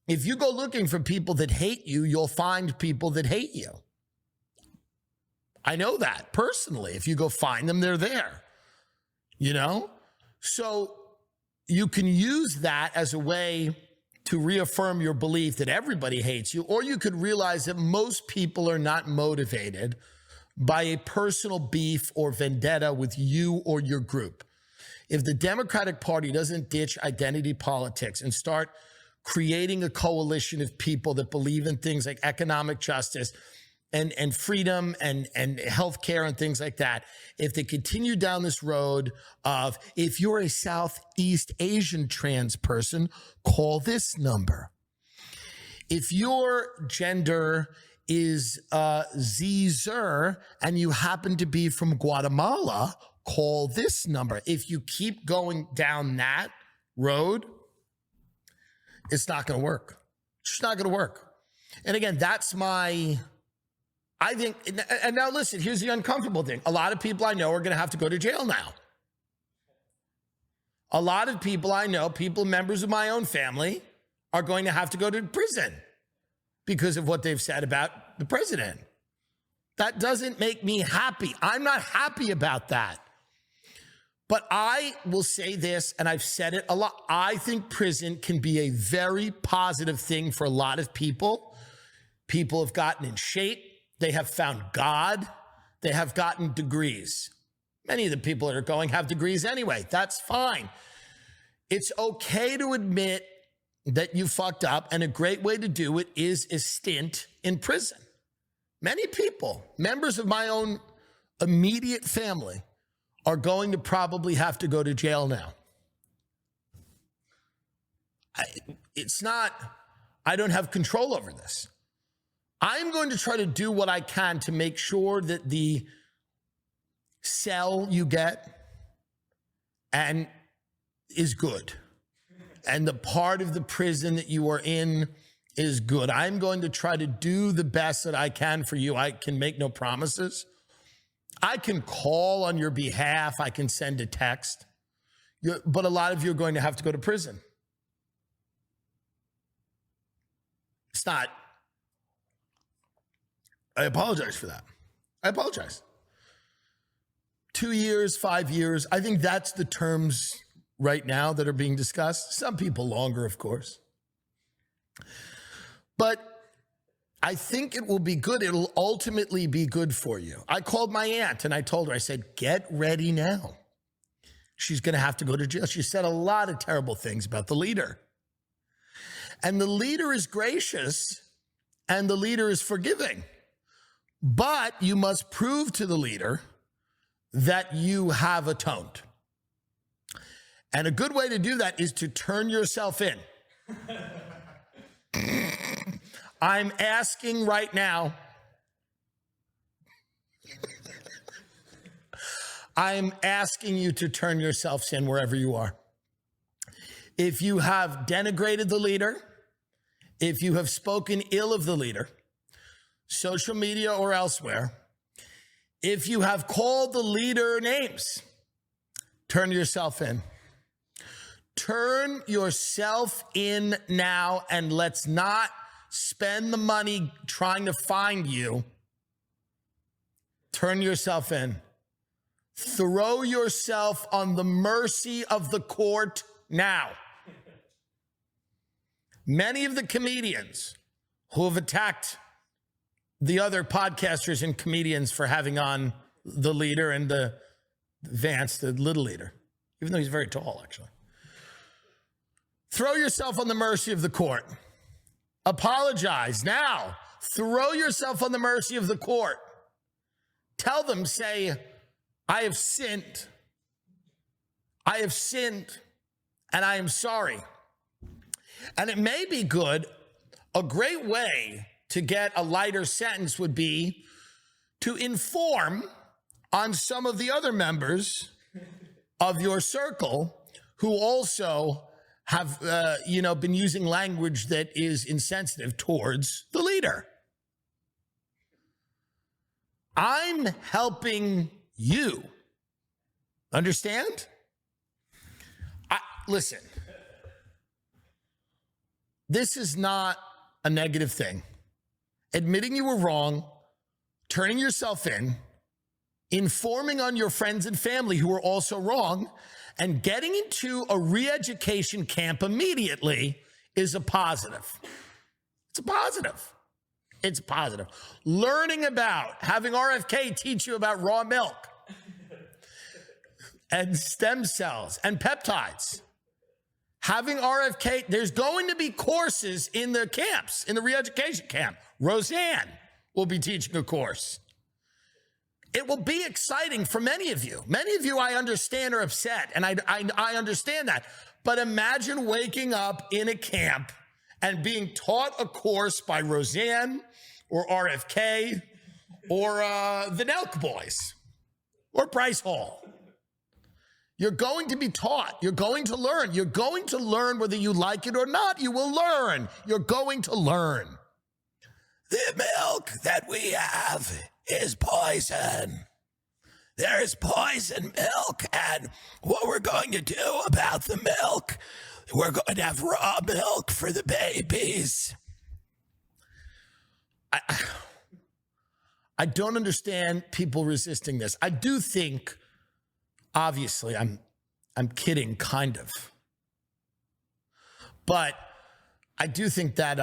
If you go looking for people that hate you, you'll find people that hate you. I know that personally. If you go find them, they're there. You know? So you can use that as a way to reaffirm your belief that everybody hates you, or you could realize that most people are not motivated by a personal beef or vendetta with you or your group. If the Democratic Party doesn't ditch identity politics and start creating a coalition of people that believe in things like economic justice and freedom and healthcare and things like that, if they continue down this road of, if you're a Southeast Asian trans person, call this number. If your gender is Zer and you happen to be from Guatemala, call this number. If you keep going down that road, it's not going to work. It's just not going to work. And again, that's I think, and now listen, here's the uncomfortable thing. A lot of people I know are going to have to go to jail now. A lot of people I know, members of my own family, are going to have to go to prison because of what they've said about the president. That doesn't make me happy. I'm not happy about that. But I will say this, and I've said it a lot. I think prison can be a very positive thing for a lot of people. People have gotten in shape. They have found God. They have gotten degrees. Many of the people that are going have degrees anyway. That's fine. It's okay to admit that you fucked up, and a great way to do it is a stint in prison. Many people, members of my own immediate family, are going to probably have to go to jail now. I don't have control over this. I'm going to try to do what I can to make sure that the cell you get and is good, and the part of the prison that you are in is good. I'm going to try to do the best that I can for you. I can make no promises. I can call on your behalf. I can send a text. But a lot of you are going to have to go to prison. It's not. I apologize for that. I apologize. 2 years, 5 years. I think that's the terms right now that are being discussed. Some people longer, of course. But I think it will be good. It'll ultimately be good for you. I called my aunt and I told her, I said, get ready now. She's going to have to go to jail. She said a lot of terrible things about the leader. And the leader is gracious and the leader is forgiving. But you must prove to the leader that you have atoned. And a good way to do that is to turn yourself in. I'm asking right now. I'm asking you to turn yourselves in wherever you are. If you have denigrated the leader, if you have spoken ill of the leader, social media or elsewhere, if you have called the leader names, turn yourself in. Turn yourself in now, and let's not spend the money trying to find you. Turn yourself in. Throw yourself on the mercy of the court now. Many of the comedians who have attacked the other podcasters and comedians for having on the leader and the Vance, the little leader, even though he's very tall, actually. Throw yourself on the mercy of the court. Apologize now. Throw yourself on the mercy of the court. Tell them, say, I have sinned. I have sinned, and I am sorry. And it may be good. A great way to get a lighter sentence would be to inform on some of the other members of your circle who also have, been using language that is insensitive towards the leader. I'm helping you. Understand? Listen. This is not a negative thing. Admitting you were wrong, turning yourself in, informing on your friends and family who were also wrong, and getting into a re-education camp immediately is a positive. It's a positive. It's positive. Learning about, having RFK teach you about raw milk and stem cells and peptides. Having RFK, there's going to be courses in the camps, in the re-education camp. Roseanne will be teaching a course. It will be exciting for many of you. Many of you, I understand, are upset, and I understand that. But imagine waking up in a camp and being taught a course by Roseanne or RFK or the Nelk Boys or Bryce Hall. You're going to be taught. You're going to learn. You're going to learn whether you like it or not. You will learn. You're going to learn. The milk that we have is poison. There is poison milk, and what we're going to do about the milk, we're going to have raw milk for the babies. I don't understand people resisting this. I do think, obviously, I'm kidding, kind of. But I do think that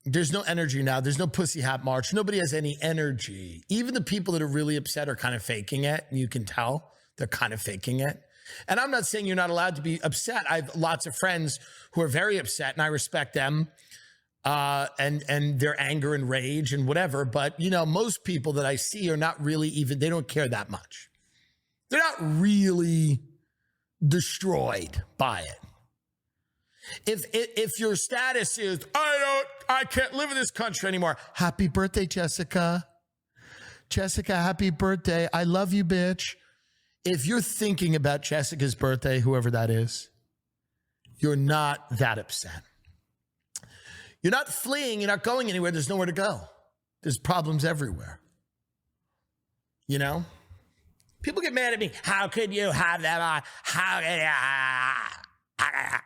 there's no energy now. There's no pussy hat march. Nobody has any energy. Even the people that are really upset are kind of faking it. And you can tell they're kind of faking it. And I'm not saying you're not allowed to be upset. I have lots of friends who are very upset, and I respect them and their anger and rage and whatever. But, you know, most people that I see are not really even, they don't care that much. They're not really destroyed by it. If your status is, I can't live in this country anymore. Happy birthday, Jessica. Jessica, happy birthday. I love you, bitch. If you're thinking about Jessica's birthday, whoever that is, you're not that upset. You're not fleeing. You're not going anywhere. There's nowhere to go. There's problems everywhere. You know? People get mad at me. How could you have that on? How could you?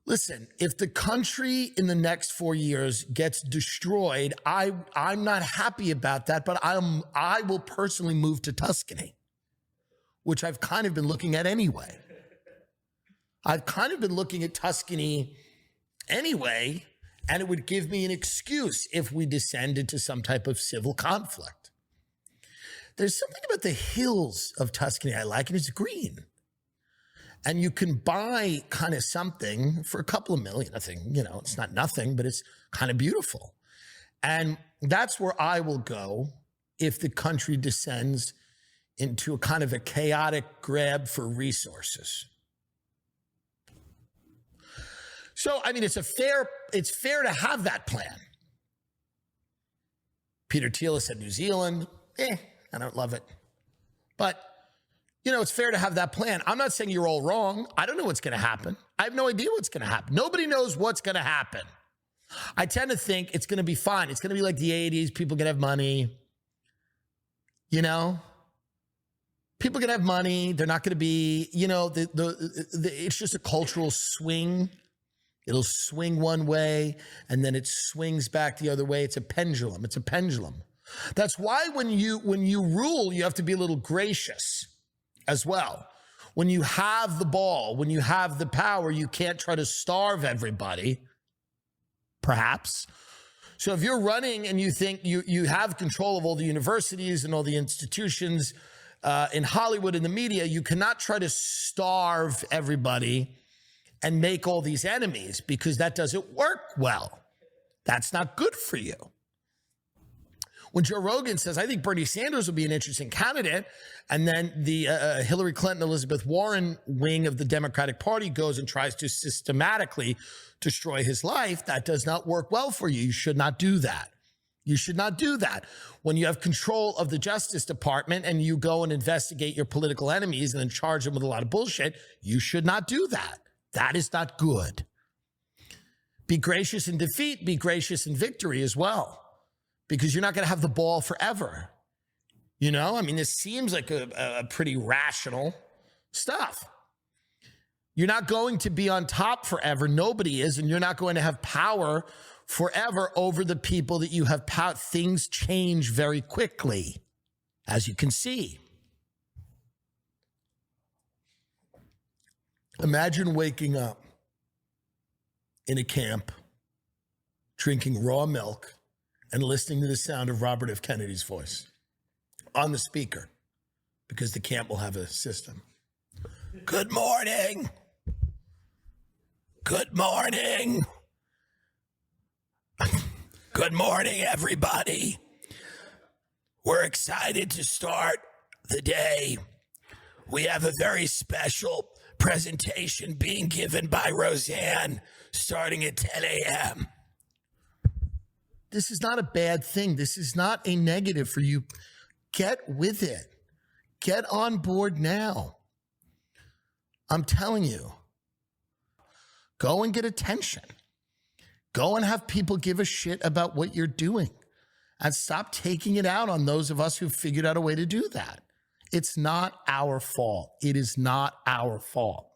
Listen, if the country in the next 4 years gets destroyed, I'm not happy about that, but I will personally move to Tuscany, which I've kind of been looking at anyway. I've kind of been looking at Tuscany anyway, and it would give me an excuse if we descend into some type of civil conflict. There's something about the hills of Tuscany I like, and it's green. And you can buy kind of something for a couple of million. I think, you know, it's not nothing, but it's kind of beautiful. And that's where I will go if the country descends into a kind of a chaotic grab for resources. So, I mean, it's fair to have that plan. Peter Thiel said New Zealand, I don't love it. But you know, it's fair to have that plan. I'm not saying you're all wrong. I don't know what's going to happen. I have no idea what's going to happen. Nobody knows what's going to happen. I tend to think it's going to be fine. It's going to be like the 80s. People can have money. You know? People can have money. They're not going to be, you know, it's just a cultural swing. It'll swing one way, and then it swings back the other way. It's a pendulum. It's a pendulum. That's why when you rule, you have to be a little gracious as well. When you have the ball, when you have the power, you can't try to starve everybody, perhaps. So if you're running and you think you have control of all the universities and all the institutions in Hollywood and the media, you cannot try to starve everybody and make all these enemies, because that doesn't work well. That's not good for you. When Joe Rogan says, I think Bernie Sanders will be an interesting candidate, and then the Hillary Clinton, Elizabeth Warren wing of the Democratic Party goes and tries to systematically destroy his life, that does not work well for you. You should not do that. You should not do that. When you have control of the Justice Department and you go and investigate your political enemies and then charge them with a lot of bullshit, you should not do that. That is not good. Be gracious in defeat, be gracious in victory as well, because you're not going to have the ball forever. You know, I mean, this seems like a pretty rational stuff. You're not going to be on top forever. Nobody is. And you're not going to have power forever over the people that you have power. Things change very quickly, as you can see. Imagine waking up in a camp, drinking raw milk, and listening to the sound of Robert F. Kennedy's voice on the speaker, because the camp will have a system. Good morning. Good morning. Good morning, everybody. We're excited to start the day. We have a very special presentation being given by Roseanne starting at 10 a.m. This is not a bad thing. This is not a negative for you. Get with it. Get on board now. I'm telling you. Go and get attention. Go and have people give a shit about what you're doing. And stop taking it out on those of us who figured out a way to do that. It's not our fault. It is not our fault.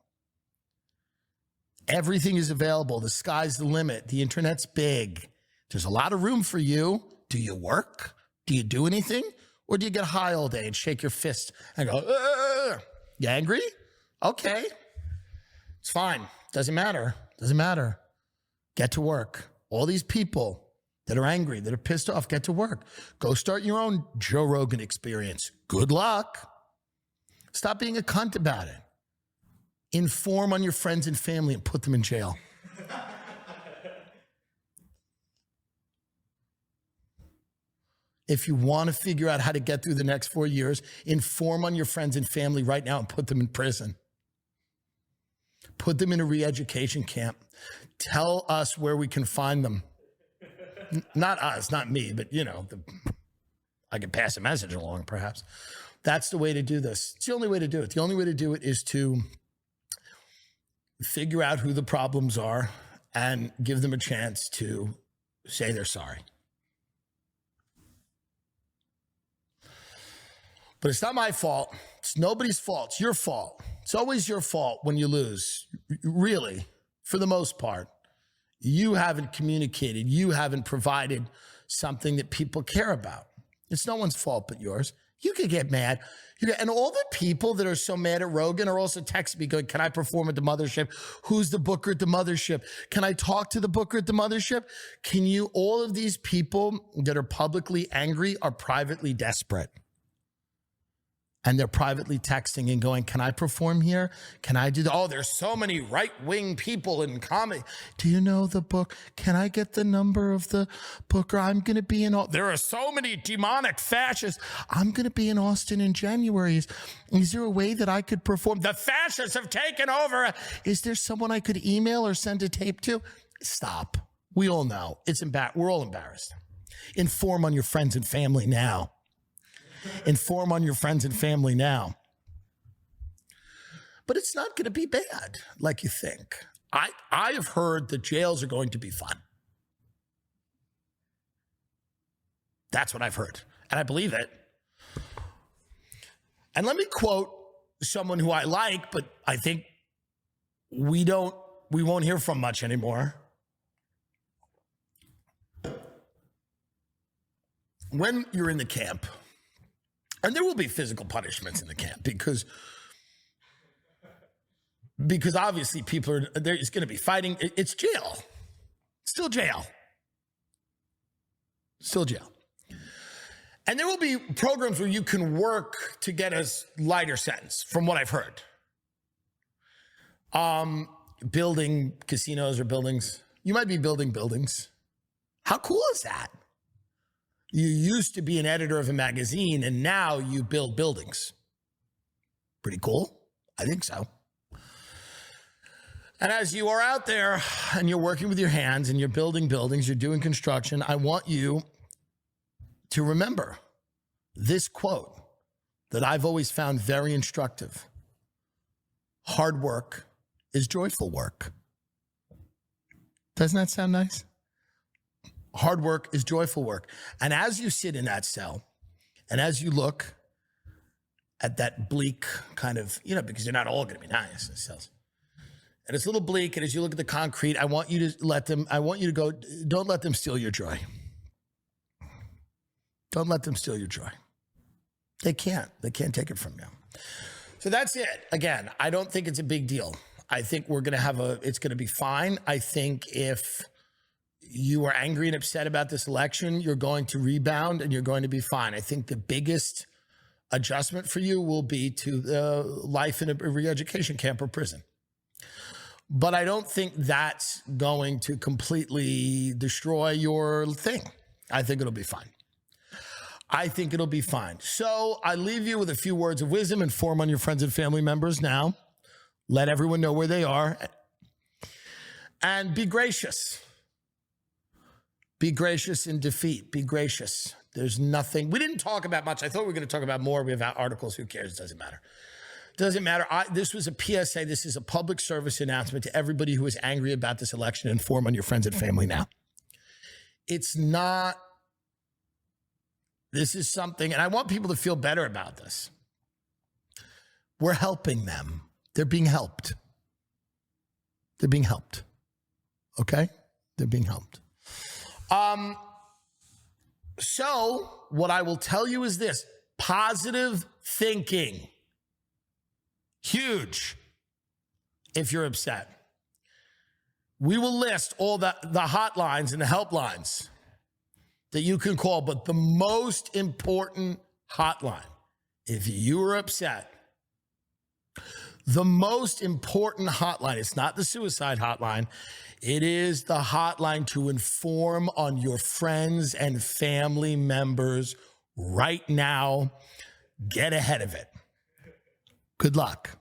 Everything is available. The sky's the limit. The internet's big. There's a lot of room for you. Do you work? Do you do anything? Or do you get high all day and shake your fist and go, ugh? You angry? Okay. It's fine. Doesn't matter. Doesn't matter. Get to work. All these people that are angry, that are pissed off, get to work. Go start your own Joe Rogan experience. Good luck. Stop being a cunt about it. Inform on your friends and family and put them in jail. If you want to figure out how to get through the next 4 years, inform on your friends and family right now and put them in prison. Put them in a re-education camp. Tell us where we can find them. Not us, not me, but you know, I can pass a message along perhaps. That's the way to do this. It's the only way to do it. The only way to do it is to figure out who the problems are and give them a chance to say they're sorry. But it's not my fault. It's nobody's fault. It's your fault. It's always your fault when you lose. Really, for the most part. You haven't communicated. You haven't provided something that people care about. It's no one's fault but yours. You could get mad. And all the people that are so mad at Rogan are also texting me going, can I perform at the mothership? Who's the booker at the mothership? Can I talk to the booker at the mothership? Can you? All of these people that are publicly angry are privately desperate. And they're privately texting and going, can I perform here? Can I do that? Oh, there's so many right-wing people in comedy. Do you know the book? Can I get the number of the booker? I'm going to be in... There are so many demonic fascists. I'm going to be in Austin in January. Is there a way that I could perform? The fascists have taken over. Is there someone I could email or send a tape to? Stop. We all know. We're all embarrassed. Inform on your friends and family now. Inform on your friends and family now. But it's not going to be bad like you think. I have heard that jails are going to be fun. That's what I've heard. And I believe it. And let me quote someone who I like, but I think we won't hear from much anymore. When you're in the camp, and there will be physical punishments in the camp because obviously people are, there's going to be fighting. It's jail. Still jail. Still jail. And there will be programs where you can work to get a lighter sentence, from what I've heard. Building casinos or buildings. You might be building buildings. How cool is that? You used to be an editor of a magazine, and now you build buildings. Pretty cool? I think so. And as you are out there and you're working with your hands and you're building buildings, you're doing construction, I want you to remember this quote that I've always found very instructive. Hard work is joyful work. Doesn't that sound nice? Hard work is joyful work. And as you sit in that cell, and as you look at that bleak kind of, because you're not all going to be nice in cells, and it's a little bleak. And as you look at the concrete, I want you to go, don't let them steal your joy. Don't let them steal your joy. They can't take it from you. So that's it. Again, I don't think it's a big deal. I think it's going to be fine. I think if you are angry and upset about this election, you're going to rebound and you're going to be fine. I think the biggest adjustment for you will be to life in a re-education camp or prison. But I don't think that's going to completely destroy your thing. I think it'll be fine. I think it'll be fine. So I leave you with a few words of wisdom. Inform on your friends and family members now. Let everyone know where they are. And be gracious. Be gracious in defeat. Be gracious. There's nothing. We didn't talk about much. I thought we were going to talk about more. We have articles. Who cares? It doesn't matter. Doesn't matter. This was a PSA. This is a public service announcement to everybody who is angry about this election. Inform on your friends and family now. It's not. This is something, and I want people to feel better about this. We're helping them. They're being helped. They're being helped. Okay? They're being helped. So what I will tell you is this: positive thinking. Huge. If you're upset. We will list all the hotlines and the helplines that you can call, but the most important hotline, if you are upset, the most important hotline, it's not the suicide hotline, it is the hotline to inform on your friends and family members right now. Get ahead of it. Good luck.